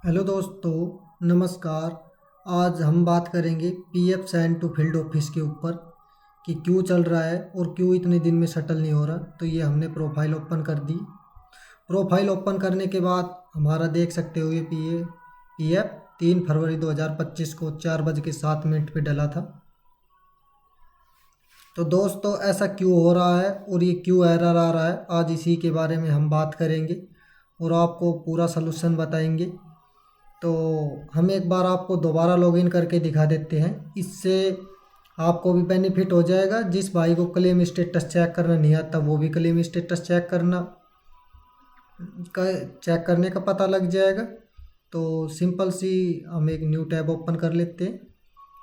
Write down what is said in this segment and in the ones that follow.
Hello दोस्तों, नमस्कार। आज हम बात करेंगे PF send to field office के ऊपर कि क्यों चल रहा है और क्यों इतने दिन में सेटल नहीं हो रहा। तो ये हमने प्रोफाइल ओपन कर दी। प्रोफाइल ओपन करने के बाद हमारा देख सकते हो ये पीएफ 3 फरवरी 2025 को 4:07 पे डला था। तो दोस्तों ऐसा क्यों हो रहा है और ये क्यों एरर आ रहा है, आज इसी के बारे में हम बात करेंगे और आपको पूरा सलूशन बताएंगे। तो हम एक बार आपको दोबारा लॉगिन करके दिखा देते हैं, इससे आपको भी बेनिफिट हो जाएगा। जिस भाई को क्लेम स्टेटस चेक करना नहीं आता वो भी क्लेम स्टेटस चेक करने का पता लग जाएगा। तो सिंपल सी हम एक न्यू टैब ओपन कर लेते हैं।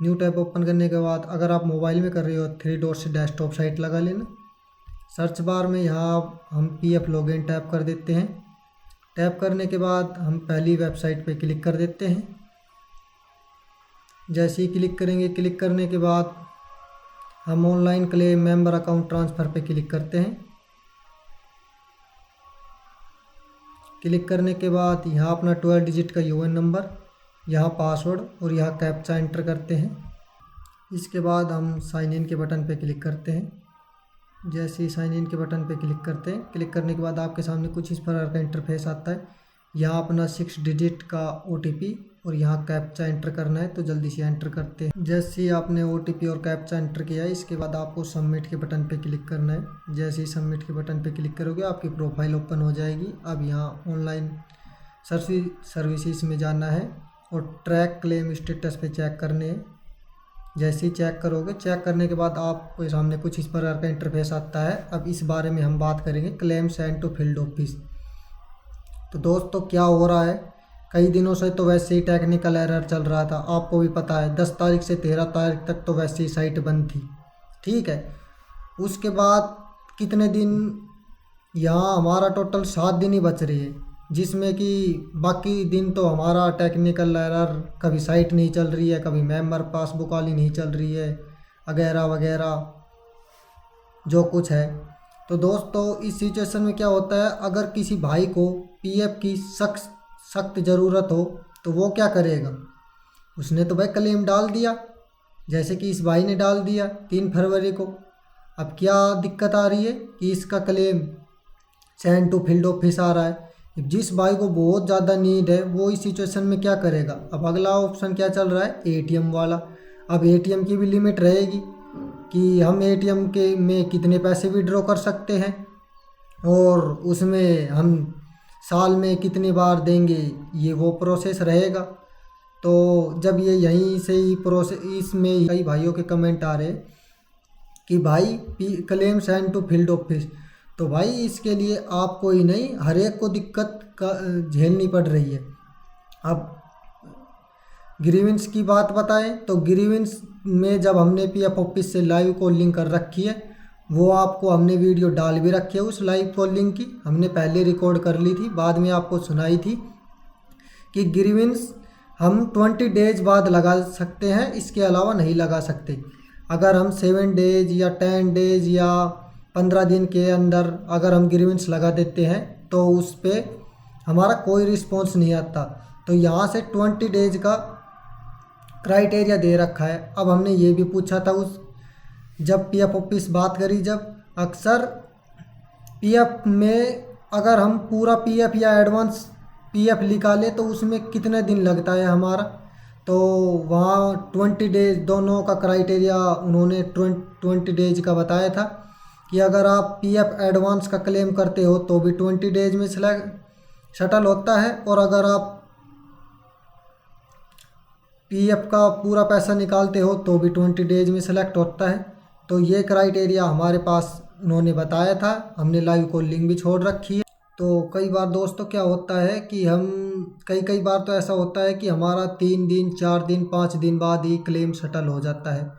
न्यू टैब ओपन करने के बाद अगर आप मोबाइल में कर रहे हो 3 डॉट से डेस्कटॉप साइट लगा लेना। सर्च बार में यहाँ हम पीएफ लॉगिन टैप कर देते हैं। टैप करने के बाद हम पहली वेबसाइट पे क्लिक कर देते हैं। जैसे ही क्लिक करेंगे, क्लिक करने के बाद हम online claim member account transfer पे क्लिक करते हैं। क्लिक करने के बाद यहाँ अपना 12 डिजिट का यूएन नंबर, यहाँ पासवर्ड और यहाँ कैप्चा एंटर करते हैं। इसके बाद हम साइन इन के बटन पे क्लिक करते हैं। जैसे ही साइन इन के बटन पे क्लिक करते हैं, क्लिक करने के बाद आपके सामने कुछ इस प्रकार का इंटरफेस आता है। यहाँ अपना 6 डिजिट का ओटीपी और यहाँ कैप्चा एंटर करना है, तो जल्दी से एंटर करते हैं। जैसे ही आपने ओटीपी और कैप्चा एंटर किया है, इसके बाद आपको सबमिट के बटन पे क्लिक करना है। जैसे ही सबमिट के बटन पे क्लिक करोगे आपकी प्रोफाइल ओपन हो जाएगी। अब यहाँ ऑनलाइन सर्विसेज में जाना है और ट्रैक क्लेम स्टेटस पे चेक करने हैं। जैसे ही चेक करोगे, चेक करने के बाद आपके सामने कुछ इस प्रकार का इंटरफेस आता है। अब इस बारे में हम बात करेंगे, claim send to field office. तो दोस्तों क्या हो रहा है, कई दिनों से तो वैसे ही टेक्निकल एरर चल रहा था, आपको भी पता है। 10 तारीख से 13 तारीख तक तो वैसे ही साइट बंद थी, ठीक है। उसके बाद कितने दिन, यहाँ हमारा टोटल 7 दिन ही बच रही है, जिसमें कि बाकी दिन तो हमारा टेक्निकल एरर, कभी साइट नहीं चल रही है, कभी मेंबर पासबुक वाली नहीं चल रही है, वगैरह वगैरह जो कुछ है। तो दोस्तों इस सिचुएशन में क्या होता है, अगर किसी भाई को पीएफ की सख्त ज़रूरत हो तो वो क्या करेगा, उसने तो भाई क्लेम डाल दिया, जैसे कि इस भाई ने डाल दिया 3 फरवरी को। अब क्या दिक्कत आ रही है कि इसका claim send to field office आ रहा है। जिस भाई को बहुत ज़्यादा नीड है वो इस सिचुएशन में क्या करेगा। अब अगला ऑप्शन क्या चल रहा है, एटीएम वाला। अब एटीएम की भी लिमिट रहेगी कि हम एटीएम के में कितने पैसे विड्रॉ कर सकते हैं और उसमें हम साल में कितनी बार देंगे, ये वो प्रोसेस रहेगा। तो जब ये यहीं से ही प्रोसेस, इसमें कई भाइयों के कमेंट आ रहे कि भाई claim send to field office, तो भाई इसके लिए आपको ही नहीं हर एक को दिक्कत का झेलनी पड़ रही है। अब ग्रीवेंस की बात बताएं तो ग्रीवेंस में जब हमने पीएफ ऑफिस से लाइव कॉलिंग कर रखी है, वो आपको हमने वीडियो डाल भी रखी है। उस लाइव कॉलिंग की हमने पहले रिकॉर्ड कर ली थी, बाद में आपको सुनाई थी कि ग्रीवेंस हम 20 डेज बाद लगा सकते हैं, इसके अलावा नहीं लगा सकते। अगर हम 7 डेज या 10 डेज या 15 दिन के अंदर अगर हम ग्रीवेंस लगा देते हैं तो उस पर हमारा कोई रिस्पॉन्स नहीं आता। तो यहाँ से 20 डेज का क्राइटेरिया दे रखा है। अब हमने ये भी पूछा था जब पीएफ ऑफिस बात करी, जब अक्सर पीएफ में अगर हम पूरा पीएफ या एडवांस पीएफ निकाले तो उसमें कितने दिन लगता है हमारा। तो वहाँ 20 डेज दोनों का क्राइटेरिया उन्होंने 20 डेज का बताया था कि अगर आप पीएफ एडवांस का क्लेम करते हो तो भी 20 डेज में सेटल होता है, और अगर आप पीएफ का पूरा पैसा निकालते हो तो भी 20 डेज में सेलेक्ट होता है। तो ये क्राइटेरिया हमारे पास उन्होंने बताया था, हमने लाइव कॉलिंग भी छोड़ रखी है। तो कई बार दोस्तों क्या होता है कि हम कई बार तो ऐसा होता है कि हमारा 3 दिन 4 दिन 5 दिन बाद ही क्लेम सेटल हो जाता है,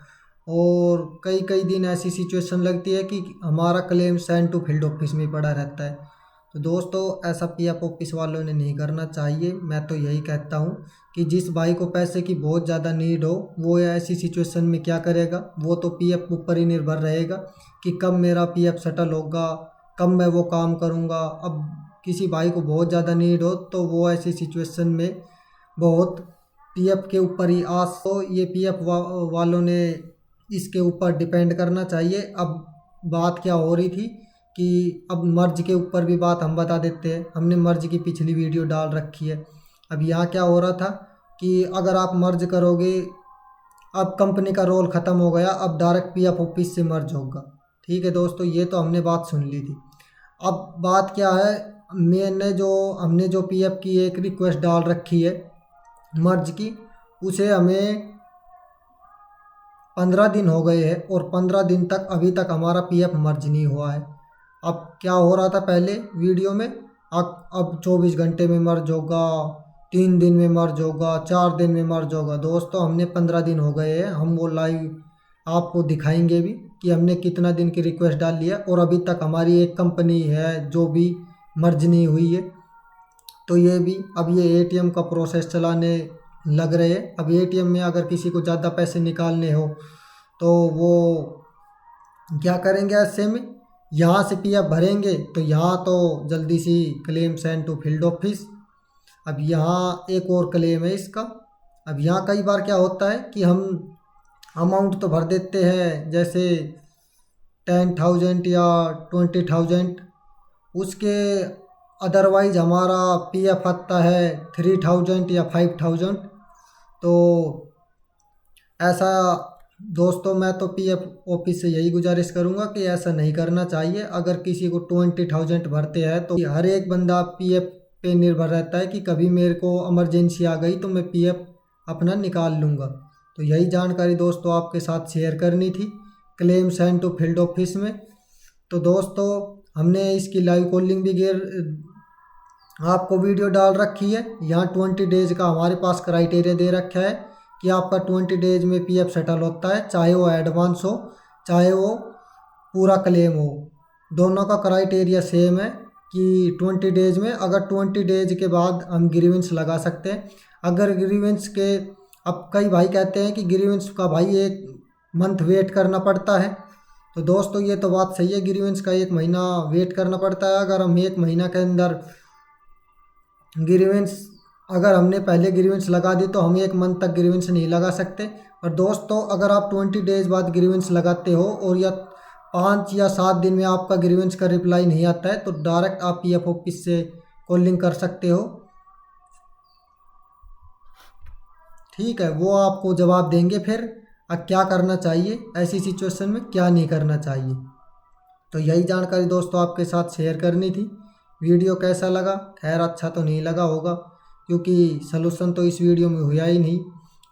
और कई दिन ऐसी सिचुएशन लगती है कि हमारा claim send to field office में पड़ा रहता है। तो दोस्तों ऐसा पीएफ ऑफिस वालों ने नहीं करना चाहिए। मैं तो यही कहता हूँ कि जिस भाई को पैसे की बहुत ज़्यादा नीड हो वो ऐसी सिचुएशन में क्या करेगा, वो तो पीएफ ऊपर ही निर्भर रहेगा कि कब मेरा पीएफ सेटल होगा, कब मैं वो काम करूँगा। अब किसी भाई को बहुत ज़्यादा नीड हो तो वो ऐसी सिचुएशन में बहुत पीएफ के ऊपर ही आज तो ये पीएफ वालों ने इसके ऊपर डिपेंड करना चाहिए। अब बात क्या हो रही थी कि अब मर्ज के ऊपर भी बात हम बता देते हैं, हमने मर्ज की पिछली वीडियो डाल रखी है। अब यहाँ क्या हो रहा था कि अगर आप मर्ज करोगे, अब कंपनी का रोल ख़त्म हो गया, अब डायरेक्ट पीएफ ऑफिस से मर्ज होगा। ठीक है दोस्तों, ये तो हमने बात सुन ली थी। अब बात क्या है, हमने जो पीएफ की एक रिक्वेस्ट डाल रखी है मर्ज की, उसे हमें 15 दिन हो गए हैं और 15 दिन तक अभी तक हमारा पीएफ मर्ज नहीं हुआ है। अब क्या हो रहा था पहले वीडियो में, अब 24 घंटे में मर्ज होगा, 3 दिन में मर्ज होगा, 4 दिन में मर्ज होगा। दोस्तों हमने 15 दिन हो गए हैं, हम वो लाइव आपको दिखाएंगे भी कि हमने कितना दिन की रिक्वेस्ट डाल ली है और अभी तक हमारी एक कंपनी है जो भी मर्ज नहीं हुई है। तो ये भी अब ये एटीएम का प्रोसेस चलाने लग रहे हैं। अब एटीएम में अगर किसी को ज़्यादा पैसे निकालने हो तो वो क्या करेंगे, ऐसे में यहाँ से पीएफ भरेंगे तो यहाँ तो जल्दी सी claim send to field office. अब यहाँ एक और क्लेम है इसका। अब यहाँ कई बार क्या होता है कि हम अमाउंट तो भर देते हैं, जैसे 10,000 या 20,000, उसके अदरवाइज हमारा पीएफ आता है 3,000 या 5,000। तो ऐसा दोस्तों मैं तो पीएफ ऑफिस से यही गुजारिश करूंगा कि ऐसा नहीं करना चाहिए। अगर किसी को 20,000 भरते हैं तो हर एक बंदा पीएफ पे निर्भर रहता है कि कभी मेरे को इमरजेंसी आ गई तो मैं पीएफ अपना निकाल लूँगा। तो यही जानकारी दोस्तों आपके साथ शेयर करनी थी claim send to field office में। तो दोस्तों हमने इसकी लाइव कॉलिंग भी आपको वीडियो डाल रखी है। यहाँ 20 डेज का हमारे पास क्राइटेरिया दे रखा है कि आपका 20 डेज में पीएफ सेटल होता है, चाहे वो एडवांस हो चाहे वो पूरा क्लेम हो। दोनों का क्राइटेरिया सेम है कि 20 डेज में, अगर 20 डेज के बाद हम ग्रीवेंस लगा सकते हैं। अगर ग्रीवेंस के, अब कई भाई कहते हैं कि ग्रीवेंस का भाई 1 मंथ वेट करना पड़ता है, तो दोस्तों ये तो बात सही है, ग्रीवेंस का 1 महीना वेट करना पड़ता है। अगर हम 1 महीना के अंदर ग्रीवेंस, अगर हमने पहले ग्रीवेंस लगा दी तो हम 1 मंथ तक ग्रीवेंस नहीं लगा सकते। और दोस्तों अगर आप 20 डेज बाद ग्रीवेंस लगाते हो और या 5 या 7 दिन में आपका ग्रीवेंस का रिप्लाई नहीं आता है तो डायरेक्ट आप पीएफ ऑफिस से कॉलिंग कर सकते हो। ठीक है, वो आपको जवाब देंगे फिर क्या करना चाहिए ऐसी सिचुएशन में, क्या नहीं करना चाहिए। तो यही जानकारी दोस्तों आपके साथ शेयर करनी थी। वीडियो कैसा लगा? खैर अच्छा तो नहीं लगा होगा क्योंकि सलूशन तो इस वीडियो में हुआ ही नहीं।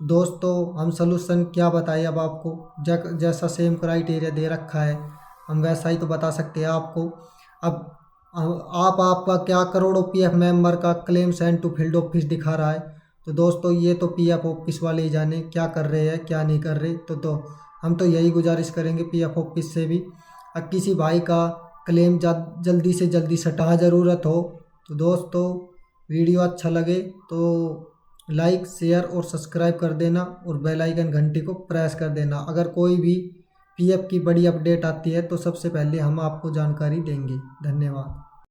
दोस्तों हम सलूशन क्या बताएं अब आपको, जैसा सेम क्राइटेरिया दे रखा है हम वैसा ही तो बता सकते हैं आपको। अब आपका क्या करोड़ों पीएफ मेंबर का claim send to field office दिखा रहा है, तो दोस्तों ये तो पीएफ ऑफिस वाले ही जाने क्या कर रहे हैं क्या नहीं कर रहे। तो हम तो यही गुजारिश करेंगे पीएफ ऑफिस से भी, अब किसी भाई का क्लेम जल्दी से जल्दी सटा ज़रूरत हो तो दोस्तों वीडियो अच्छा लगे तो लाइक शेयर और सब्सक्राइब कर देना और बेल आइकन घंटी को प्रेस कर देना। अगर कोई भी पीएफ की बड़ी अपडेट आती है तो सबसे पहले हम आपको जानकारी देंगे। धन्यवाद।